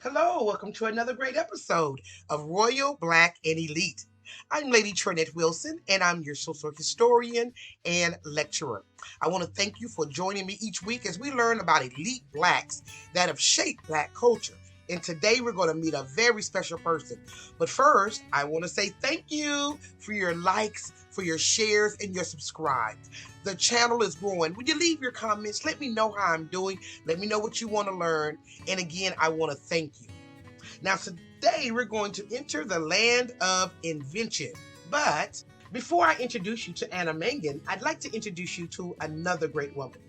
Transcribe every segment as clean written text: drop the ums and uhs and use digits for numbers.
Hello, welcome to another great episode of Royal Black and Elite. I'm Lady Trinette Wilson, and I'm your social historian and lecturer. I want to thank you for joining me each week as we learn about elite blacks that have shaped black culture. And today we're going to meet a very special person. But first, I want to say thank you for your likes, for your shares, and your subscribes. The channel is growing. Would you leave your comments? Let me know how I'm doing. Let me know what you want to learn. And again, I want to thank you. Now, today we're going to enter the land of invention. But before I introduce you to Anna Mangum, I'd like to introduce you to another great woman.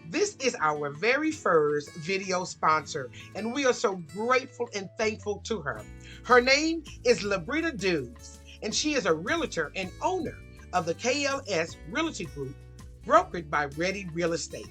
This is our very first video sponsor, and we are so grateful and thankful to her. Her name is LaBrita Dudes, and she is a realtor and owner of the KLS Realty Group, brokered by Ready Real Estate.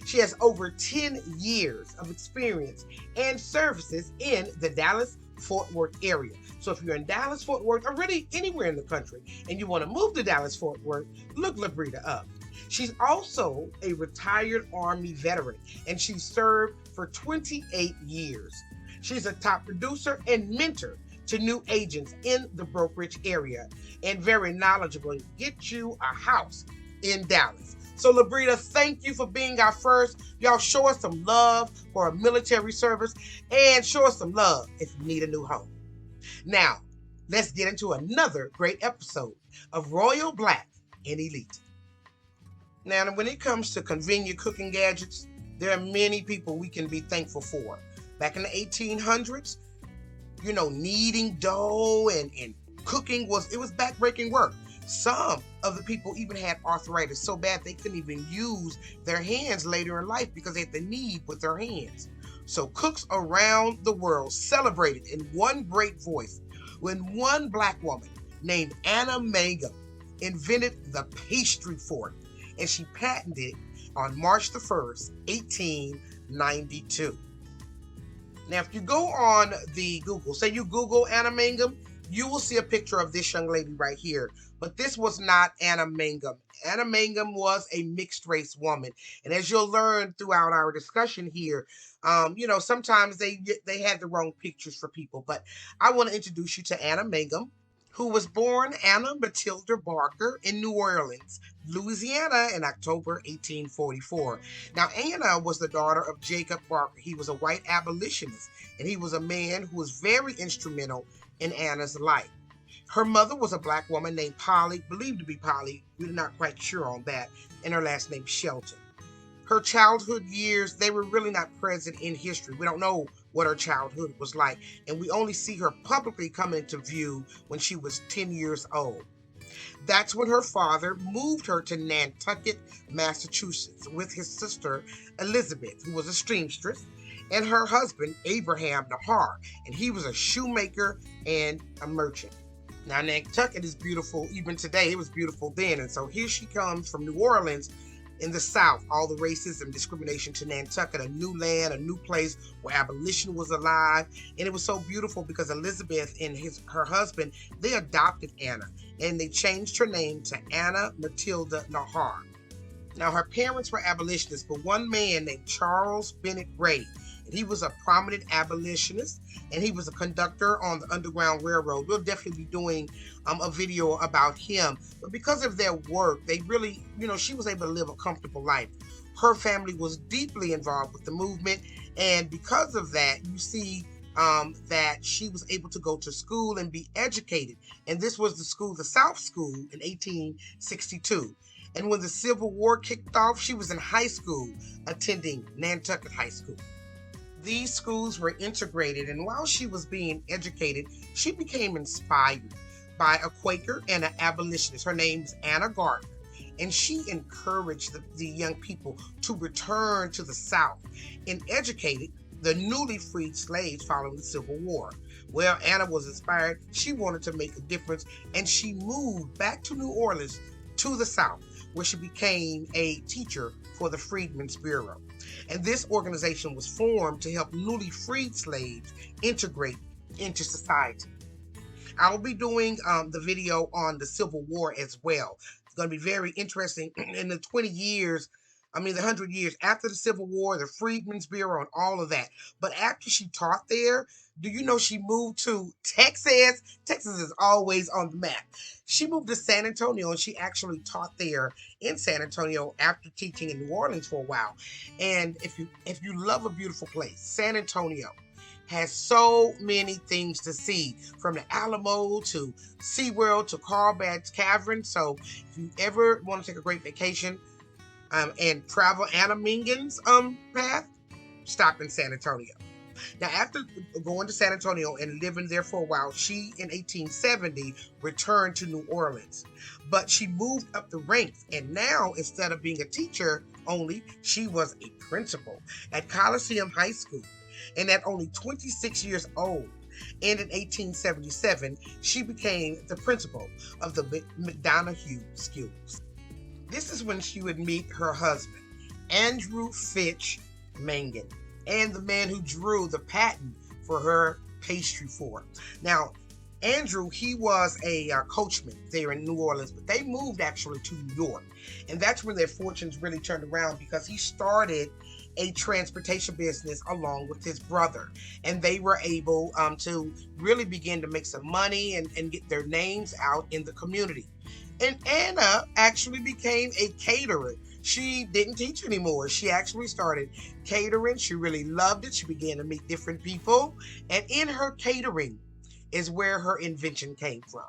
She has over 10 years of experience and services in the Dallas-Fort Worth area. So if you're in Dallas-Fort Worth or really anywhere in the country and you want to move to Dallas-Fort Worth, look LaBrita up. She's also a retired Army veteran, and she served for 28 years. She's a top producer and mentor to new agents in the brokerage area and very knowledgeable and get you a house in Dallas. So LaBrita, thank you for being our first. Y'all show us some love for a military service and show us some love if you need a new home. Now, let's get into another great episode of Royal Black and Elite. Now, when it comes to convenient cooking gadgets, there are many people we can be thankful for. Back in the 1800s, kneading dough and cooking was backbreaking work. Some of the people even had arthritis so bad they couldn't even use their hands later in life because they had to knead with their hands. So cooks around the world celebrated in one great voice when one black woman named Anna Mangum invented the pastry fork, and she patented it on March the 1st, 1892. Now, if you go on the Google, say you Google Anna Mangum, you will see a picture of this young lady right here. But this was not Anna Mangum. Anna Mangum was a mixed race woman. And as you'll learn throughout our discussion here, sometimes they had the wrong pictures for people. But I want to introduce you to Anna Mangum, who was born Anna Matilda Barker in New Orleans, Louisiana in October 1844. Now, Anna was the daughter of Jacob Barker. He was a white abolitionist, and he was a man who was very instrumental in Anna's life. Her mother was a black woman named Polly, believed to be Polly, we're not quite sure on that, and her last name Shelton. Her childhood years, they were really not present in history. We don't know what her childhood was like, and we only see her publicly come into view when she was 10 years old. That's when her father moved her to Nantucket, Massachusetts, with his sister Elizabeth, who was a seamstress, and her husband Abraham Nahar, and he was a shoemaker and a merchant. Now, Nantucket is beautiful even today. It was beautiful then. And so here she comes from New Orleans in the South, all the racism, discrimination to Nantucket, a new land, a new place where abolition was alive. And it was so beautiful because Elizabeth and her husband, they adopted Anna and they changed her name to Anna Matilda Nahar. Now, her parents were abolitionists, but one man named Charles Bennett Ray, and he was a prominent abolitionist, and he was a conductor on the Underground Railroad. We'll definitely be doing a video about him. But because of their work, they really, she was able to live a comfortable life. Her family was deeply involved with the movement, and because of that, you see that she was able to go to school and be educated. And this was the South School in 1862. And when the Civil War kicked off, she was in high school attending Nantucket High School. These schools were integrated, and while she was being educated, she became inspired by a Quaker and an abolitionist. Her name's Anna Gardner, and she encouraged the young people to return to the South and educated the newly freed slaves following the Civil War. Well, Anna was inspired. She wanted to make a difference, and she moved back to New Orleans to the South, where she became a teacher for the Freedmen's Bureau. And this organization was formed to help newly freed slaves integrate into society. I will be doing the video on the Civil War as well. It's going to be very interesting. In the 20 years I mean, the 100 years after the Civil War, the Freedmen's Bureau, and all of that. But after she taught there, do you know she moved to Texas? Texas is always on the map. She moved to San Antonio and she actually taught there in San Antonio after teaching in New Orleans for a while. And if you love a beautiful place, San Antonio has so many things to see, from the Alamo to SeaWorld to Carlsbad's Cavern. So if you ever want to take a great vacation, and travel Anna Mangun's path, stop in San Antonio. Now, after going to San Antonio and living there for a while, she in 1870 returned to New Orleans. But she moved up the ranks, and now instead of being a teacher only, she was a principal at Coliseum High School. And at only 26 years old, and in 1877, she became the principal of the McDonough Schools. This is when she would meet her husband, Andrew Fitch Mangin, and the man who drew the patent for her pastry fork. Now, Andrew, he was a coachman there in New Orleans, but they moved actually to New York. And that's when their fortunes really turned around, because he started a transportation business along with his brother. And they were able to really begin to make some money and get their names out in the community. And Anna actually became a caterer. She didn't teach anymore. She actually started catering. She really loved it. She began to meet different people. And in her catering is where her invention came from.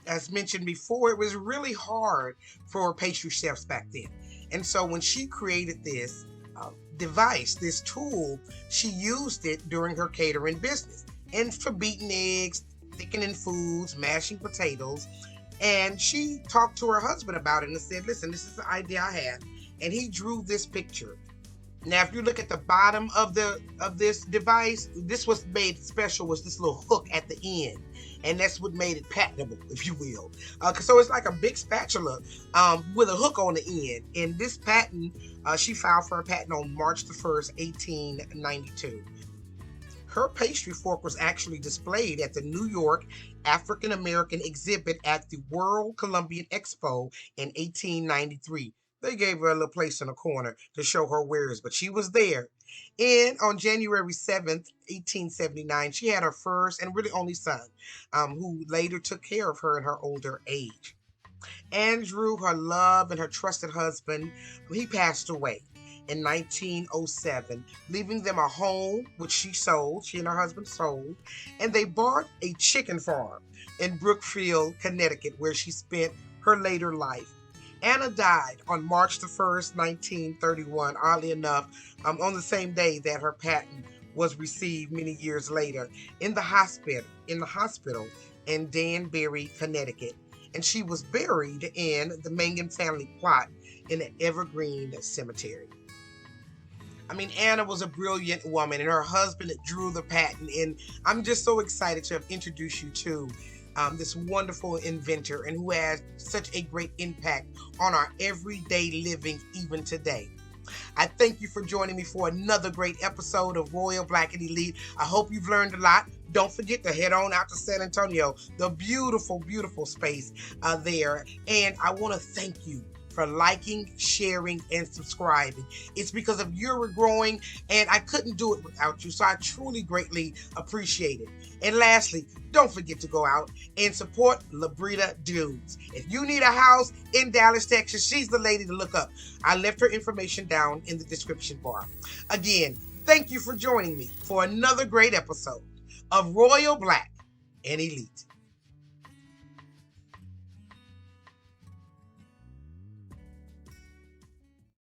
As mentioned before, it was really hard for pastry chefs back then. And so when she created this device, this tool, she used it during her catering business. And for beating eggs, thickening foods, mashing potatoes. And she talked to her husband about it and said, listen, this is the idea I have. And he drew this picture. Now, if you look at the bottom of this device, this was made special, was this little hook at the end. And that's what made it patentable, if you will. So it's like a big spatula with a hook on the end. And this patent, she filed for a patent on March the 1st, 1892. Her pastry fork was actually displayed at the New York African American exhibit at the World Columbian Expo in 1893. They gave her a little place in a corner to show her wares, but she was there. And on January 7th, 1879, she had her first and really only son, who later took care of her in her older age. Andrew, her love and her trusted husband, he passed away in 1907, leaving them a home which she and her husband sold, and they bought a chicken farm in Brookfield, Connecticut, where she spent her later life. Anna died on March the 1st, 1931, oddly enough, on the same day that her patent was received many years later in the hospital in Danbury, Connecticut. And she was buried in the Mangin family plot in an evergreen cemetery. I mean, Anna was a brilliant woman, and her husband drew the patent. And I'm just so excited to have introduced you to this wonderful inventor, and who has such a great impact on our everyday living even today. I thank you for joining me for another great episode of Royal Black and Elite. I hope you've learned a lot. Don't forget to head on out to San Antonio, the beautiful, beautiful space there. And I want to thank you for liking, sharing, and subscribing. It's because of you we're growing, and I couldn't do it without you, so I truly greatly appreciate it. And lastly, don't forget to go out and support LaBrita Dudes. If you need a house in Dallas, Texas, she's the lady to look up. I left her information down in the description bar. Again, thank you for joining me for another great episode of Royal Black and Elite.